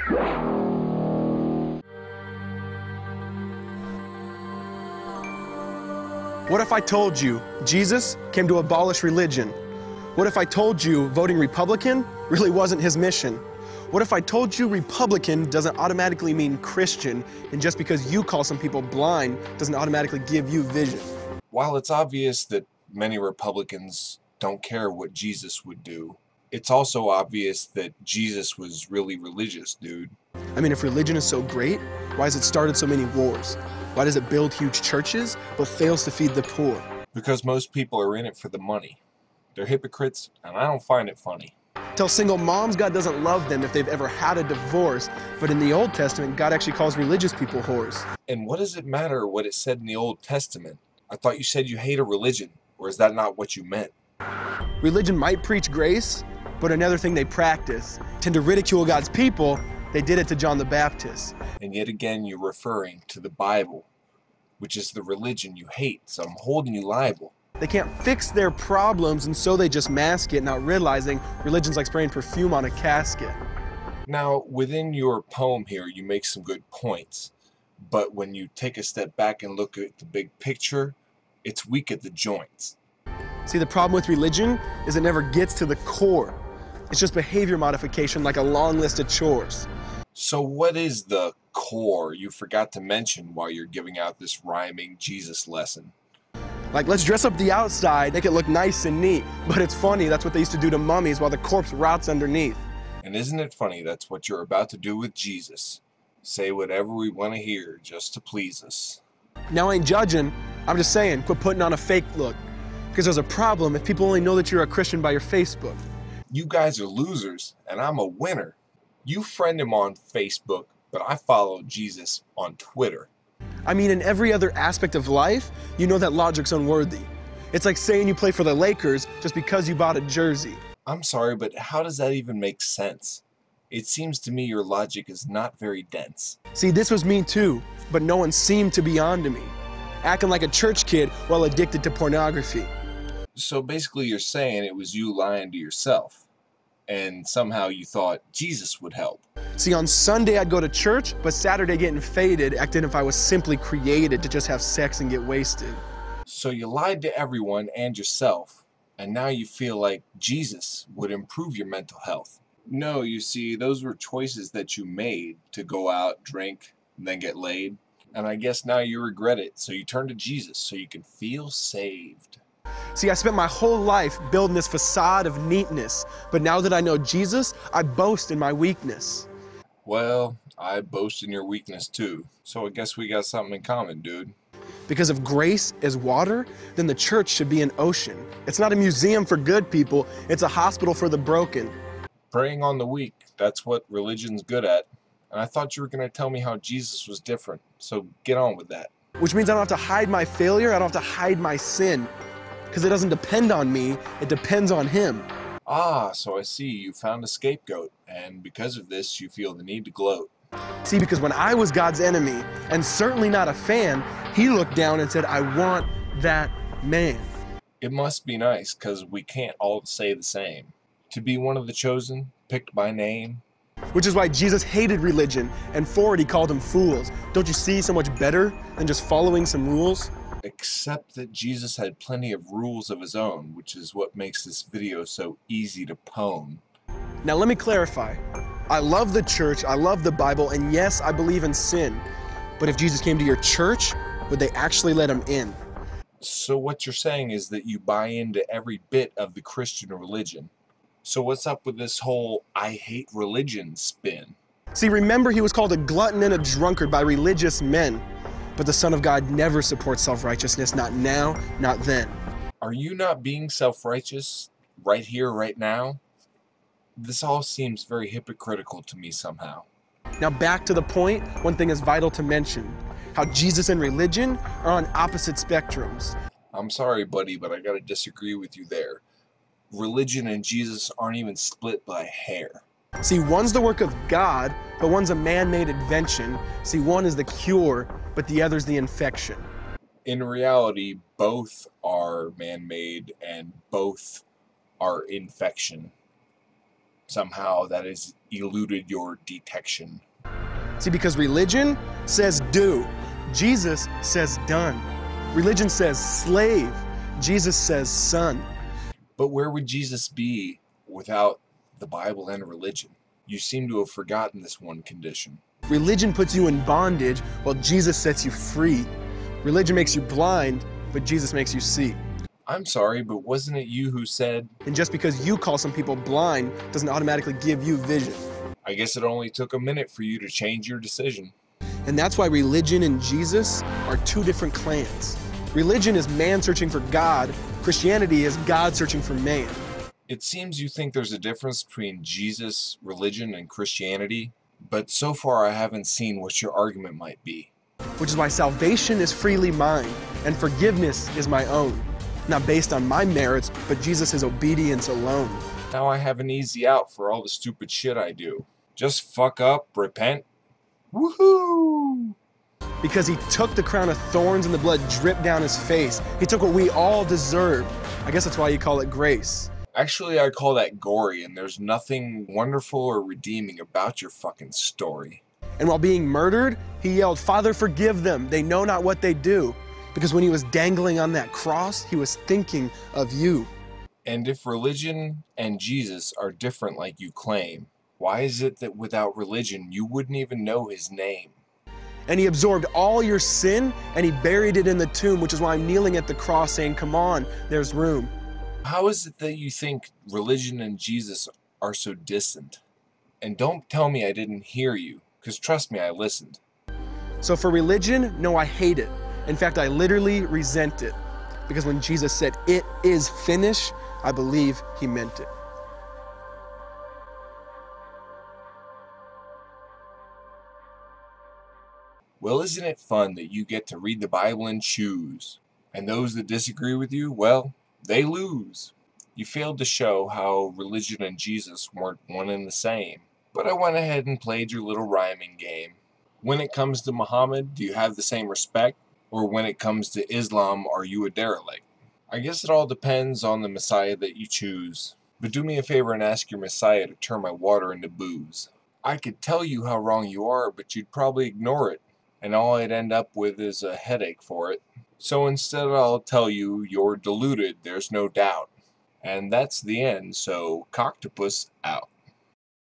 What if I told you Jesus came to abolish religion? What if I told you voting Republican really wasn't his mission? What if I told you Republican doesn't automatically mean Christian, and just because you call some people blind doesn't automatically give you vision? While it's obvious that many Republicans don't care what Jesus would do, it's also obvious that Jesus was really religious, dude. I mean, if religion is so great, why has it started so many wars? Why does it build huge churches but fails to feed the poor? Because most people are in it for the money. They're hypocrites, and I don't find it funny. Tell single moms God doesn't love them if they've ever had a divorce, but in the Old Testament, God actually calls religious people whores. And what does it matter what it said in the Old Testament? I thought you said you hate a religion, or is that not what you meant? Religion might preach grace, but another thing they practice, tend to ridicule God's people. They did it to John the Baptist. And yet again, you're referring to the Bible, which is the religion you hate, so I'm holding you liable. They can't fix their problems, and so they just mask it, not realizing religion's like spraying perfume on a casket. Now, within your poem here, you make some good points, but when you take a step back and look at the big picture, it's weak at the joints. See, the problem with religion is it never gets to the core. It's just behavior modification, like a long list of chores. So what is the core you forgot to mention while you're giving out this rhyming Jesus lesson? Like, let's dress up the outside, make it look nice and neat. But it's funny, that's what they used to do to mummies while the corpse rots underneath. And isn't it funny that's what you're about to do with Jesus? Say whatever we want to hear just to please us. Now I ain't judging, I'm just saying, quit putting on a fake look. Because there's a problem if people only know that you're a Christian by your Facebook. You guys are losers, and I'm a winner. You friend him on Facebook, but I follow Jesus on Twitter. I mean, in every other aspect of life, you know that logic's unworthy. It's like saying you play for the Lakers just because you bought a jersey. I'm sorry, but how does that even make sense? It seems to me your logic is not very dense. See, this was me too, but no one seemed to be on to me. Acting like a church kid while addicted to pornography. So basically you're saying it was you lying to yourself, and somehow you thought Jesus would help. See, on Sunday I'd go to church, but Saturday getting faded, acting if I was simply created to just have sex and get wasted. So you lied to everyone and yourself, and now you feel like Jesus would improve your mental health. No, you see, those were choices that you made to go out, drink, and then get laid. And I guess now you regret it, so you turn to Jesus so you can feel saved. See, I spent my whole life building this facade of neatness, but now that I know Jesus, I boast in my weakness. Well, I boast in your weakness too, so I guess we got something in common, dude. Because if grace is water, then the church should be an ocean. It's not a museum for good people, it's a hospital for the broken. Preying on the weak, that's what religion's good at. And I thought you were going to tell me how Jesus was different, so get on with that. Which means I don't have to hide my failure, I don't have to hide my sin. Because it doesn't depend on me, it depends on him. Ah, so I see, you found a scapegoat, and because of this, you feel the need to gloat. See, because when I was God's enemy, and certainly not a fan, he looked down and said, I want that man. It must be nice, because we can't all say the same. To be one of the chosen, picked by name. Which is why Jesus hated religion, and for it he called them fools. Don't you see so much better than just following some rules? Except that Jesus had plenty of rules of his own, which is what makes this video so easy to pwn. Now let me clarify. I love the church, I love the Bible, and yes, I believe in sin. But if Jesus came to your church, would they actually let him in? So what you're saying is that you buy into every bit of the Christian religion. So what's up with this whole I hate religion spin? See, remember he was called a glutton and a drunkard by religious men. But the Son of God never supports self-righteousness, not now, not then. Are you not being self-righteous right here, right now? This all seems very hypocritical to me somehow. Now back to the point, one thing is vital to mention. How Jesus and religion are on opposite spectrums. I'm sorry, buddy, but I gotta disagree with you there. Religion and Jesus aren't even split by a hair. See, one's the work of God, but one's a man-made invention. See, one is the cure, but the other's the infection. In reality, both are man-made and both are infection. somehow that has eluded your detection. See, because religion says do, Jesus says done. Religion says slave, Jesus says son. But where would Jesus be without the Bible and religion? You seem to have forgotten this one condition. Religion puts you in bondage while Jesus sets you free. Religion makes you blind, but Jesus makes you see. I'm sorry, but wasn't it you who said, And just because you call some people blind doesn't automatically give you vision. I guess it only took a minute for you to change your decision. And that's why religion and Jesus are two different clans. Religion is man searching for God. Christianity is God searching for man. It seems you think there's a difference between Jesus, religion, and Christianity, but so far I haven't seen what your argument might be. Which is why salvation is freely mine and forgiveness is my own. Not based on my merits, but Jesus' obedience alone. Now I have an easy out for all the stupid shit I do. Just fuck up, repent. Woohoo! Because he took the crown of thorns and the blood dripped down his face. He took what we all deserved. I guess that's why you call it grace. Actually, I call that gory, and there's nothing wonderful or redeeming about your fucking story. And while being murdered, he yelled, "Father, forgive them. They know not what they do." Because when he was dangling on that cross, he was thinking of you. And if religion and Jesus are different like you claim, why is it that without religion you wouldn't even know his name? And he absorbed all your sin and he buried it in the tomb, which is why I'm kneeling at the cross saying, "Come on, there's room." How is it that you think religion and Jesus are so distant? And don't tell me I didn't hear you, because trust me, I listened. So for religion, no, I hate it. In fact, I literally resent it. Because when Jesus said, "It is finished," I believe he meant it. Well, isn't it fun that you get to read the Bible and choose? And those that disagree with you, well, they lose. You failed to show how religion and Jesus weren't one and the same. But I went ahead and played your little rhyming game. When it comes to Muhammad, do you have the same respect? Or when it comes to Islam, are you a derelict? I guess it all depends on the Messiah that you choose. But do me a favor and ask your Messiah to turn my water into booze. I could tell you how wrong you are, but you'd probably ignore it. And all I'd end up with is a headache for it. So instead I'll tell you you're deluded, there's no doubt. And that's the end, so Cocktopus out.